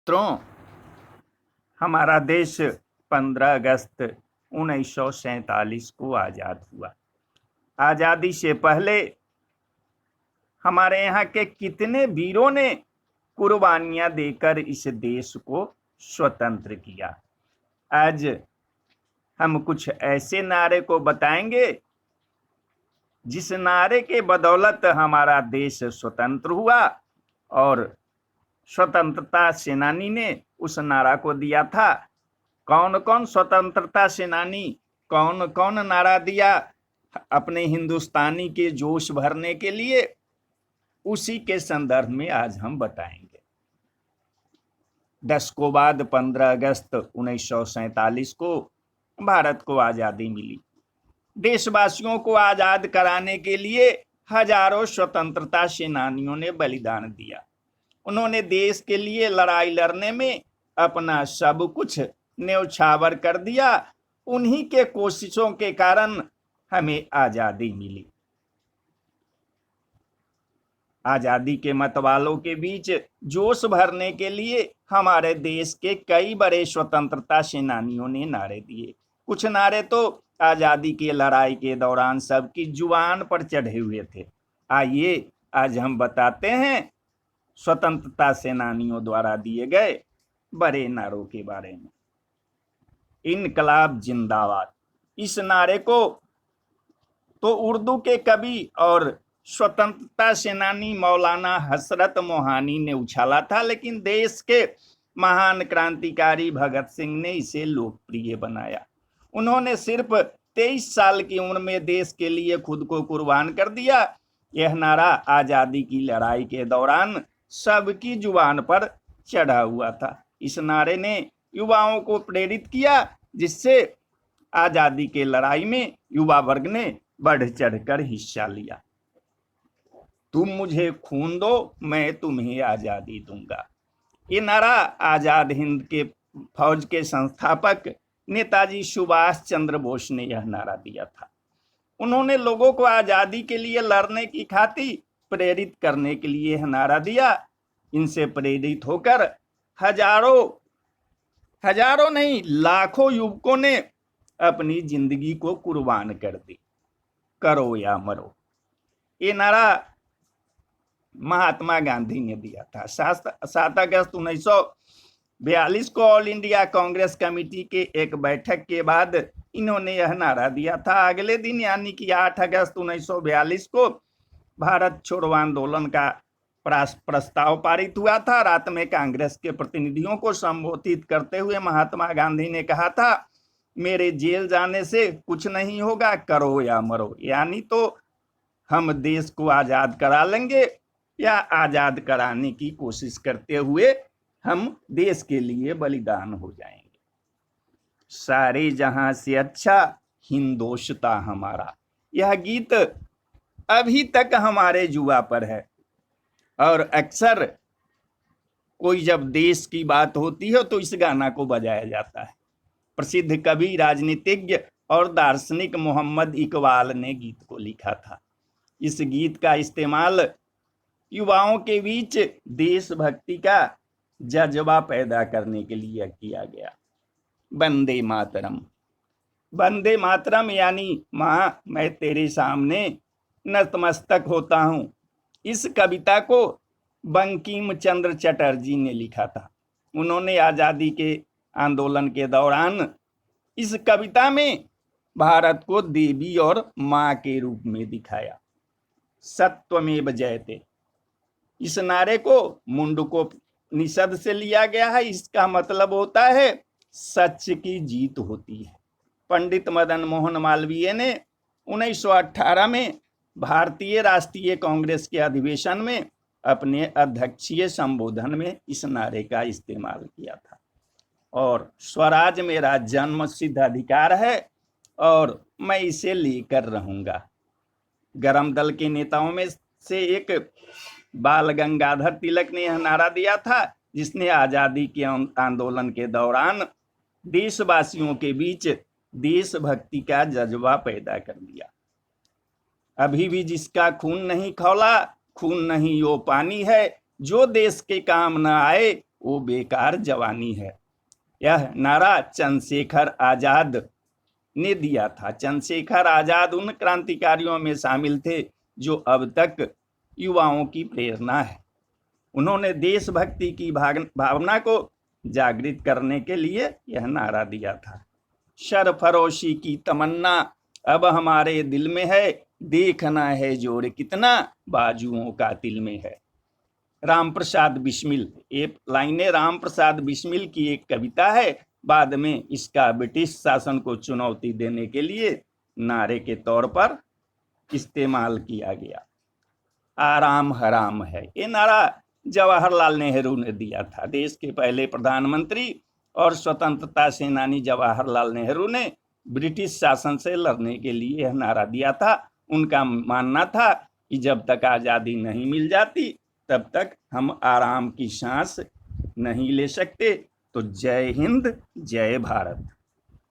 मित्रों, हमारा देश 15 अगस्त 1947 को आज़ाद हुआ। आज़ादी से पहले हमारे यहाँ के कितने वीरों ने कुर्बानियां देकर इस देश को स्वतंत्र किया। आज हम कुछ ऐसे नारे को बताएंगे जिस नारे के बदौलत हमारा देश स्वतंत्र हुआ और स्वतंत्रता सेनानी ने उस नारा को दिया था। कौन कौन स्वतंत्रता सेनानी कौन कौन नारा दिया अपने हिंदुस्तानी के जोश भरने के लिए, उसी के संदर्भ में आज हम बताएंगे। 10 को बाद 15 अगस्त 1947 को भारत को आजादी मिली। देशवासियों को आजाद कराने के लिए हजारों स्वतंत्रता सेनानियों ने बलिदान दिया। उन्होंने देश के लिए लड़ाई लड़ने में अपना सब कुछ न्यौछावर कर दिया। उन्हीं के कोशिशों के कारण हमें आजादी मिली। आजादी के मतवालों के बीच जोश भरने के लिए हमारे देश के कई बड़े स्वतंत्रता सेनानियों ने नारे दिए। कुछ नारे तो आजादी की लड़ाई के दौरान सबकी जुबान पर चढ़े हुए थे। आइए आज हम बताते हैं स्वतंत्रता सेनानियों द्वारा दिए गए बड़े नारों के बारे में। इनकलाब जिंदाबाद, इस नारे को तो उर्दू के कवि और स्वतंत्रता सेनानी मौलाना हसरत मोहानी ने उछाला था, लेकिन देश के महान क्रांतिकारी भगत सिंह ने इसे लोकप्रिय बनाया। उन्होंने सिर्फ 23 साल की उम्र में देश के लिए खुद को कुर्बान कर दिया। यह नारा आजादी की लड़ाई के दौरान सबकी जुबान पर चढ़ा हुआ था। इस नारे ने युवाओं को प्रेरित किया, जिससे आजादी के लड़ाई में युवा वर्ग ने बढ़ चढ़कर हिस्सा लिया। तुम मुझे खून दो, मैं तुम्हें आजादी दूंगा। ये नारा आजाद हिंद के फौज के संस्थापक नेताजी सुभाष चंद्र बोस ने यह नारा दिया था। उन्होंने लोगों को आजादी के लिए लड़ने की खातिर प्रेरित करने के लिए यह नारा दिया। इनसे प्रेरित होकर हजारों नहीं लाखों युवकों ने अपनी जिंदगी को कुर्बान कर दी। करो या मरो, ये नारा महात्मा गांधी ने दिया था। 7 अगस्त 1942 को ऑल इंडिया कांग्रेस कमेटी के एक बैठक के बाद इन्होंने यह नारा दिया था। अगले दिन यानी कि 8 अगस्त 1942 को भारत छोड़ो आंदोलन का प्रस्ताव पारित हुआ था। रात में कांग्रेस के प्रतिनिधियों को संबोधित करते हुए महात्मा गांधी ने कहा था, मेरे जेल जाने से कुछ नहीं होगा, करो या मरो। यानी तो हम देश को आजाद करा लेंगे या आजाद कराने की कोशिश करते हुए हम देश के लिए बलिदान हो जाएंगे। सारे जहां से अच्छा हिंदोस्तां हमारा, यह गीत अभी तक हमारे जुआ पर है और अक्सर कोई जब देश की बात होती है तो इस गाना को बजाया जाता है। प्रसिद्ध कवि, राजनीतिज्ञ और दार्शनिक मोहम्मद इकबाल ने गीत को लिखा था। इस गीत का इस्तेमाल युवाओं के बीच देशभक्ति का जज्बा पैदा करने के लिए किया गया। वंदे मातरम, वंदे मातरम यानी मां मैं तेरे सामने नतमस्तक होता हूं। इस कविता को बंकिम चंद्र चटर्जी ने लिखा था। उन्होंने आजादी के आंदोलन के दौरान इस कविता में भारत को देवी और मां के रूप में दिखाया। सत्यमेव जयते, इस नारे को मुंडकोपनिषद से लिया गया है। इसका मतलब होता है सच की जीत होती है। पंडित मदन मोहन मालवीय ने 1918 में भारतीय राष्ट्रीय कांग्रेस के अधिवेशन में अपने अध्यक्षीय संबोधन में इस नारे का इस्तेमाल किया था। और स्वराज मेरा जन्म सिद्ध अधिकार है और मैं इसे लेकर रहूंगा। गरम दल के नेताओं में से एक बाल गंगाधर तिलक ने यह नारा दिया था, जिसने आजादी के आंदोलन के दौरान देशवासियों के बीच देशभक्ति का जज्बा पैदा कर दिया। अभी भी जिसका खून नहीं खौला, खून नहीं वो पानी है, जो देश के काम न आए वो बेकार जवानी है। यह नारा चंद्रशेखर आजाद ने दिया था। चंद्रशेखर आजाद उन क्रांतिकारियों में शामिल थे जो अब तक युवाओं की प्रेरणा है। उन्होंने देशभक्ति की भावना को जागृत करने के लिए यह नारा दिया था। सरफरोशी की तमन्ना अब हमारे दिल में है, देखना है जोर कितना बाजुओं का दिल में है। राम प्रसाद बिस्मिल, ये लाइनें राम प्रसाद बिस्मिल की एक कविता है। बाद में इसका ब्रिटिश शासन को चुनौती देने के लिए नारे के तौर पर इस्तेमाल किया गया। आराम हराम है, ये नारा जवाहरलाल नेहरू ने दिया था। देश के पहले प्रधानमंत्री और स्वतंत्रता सेनानी जवाहरलाल नेहरू ने ब्रिटिश शासन से लड़ने के लिए यह नारा दिया था। उनका मानना था कि जब तक आज़ादी नहीं मिल जाती तब तक हम आराम की सांस नहीं ले सकते। तो जय हिंद, जय भारत।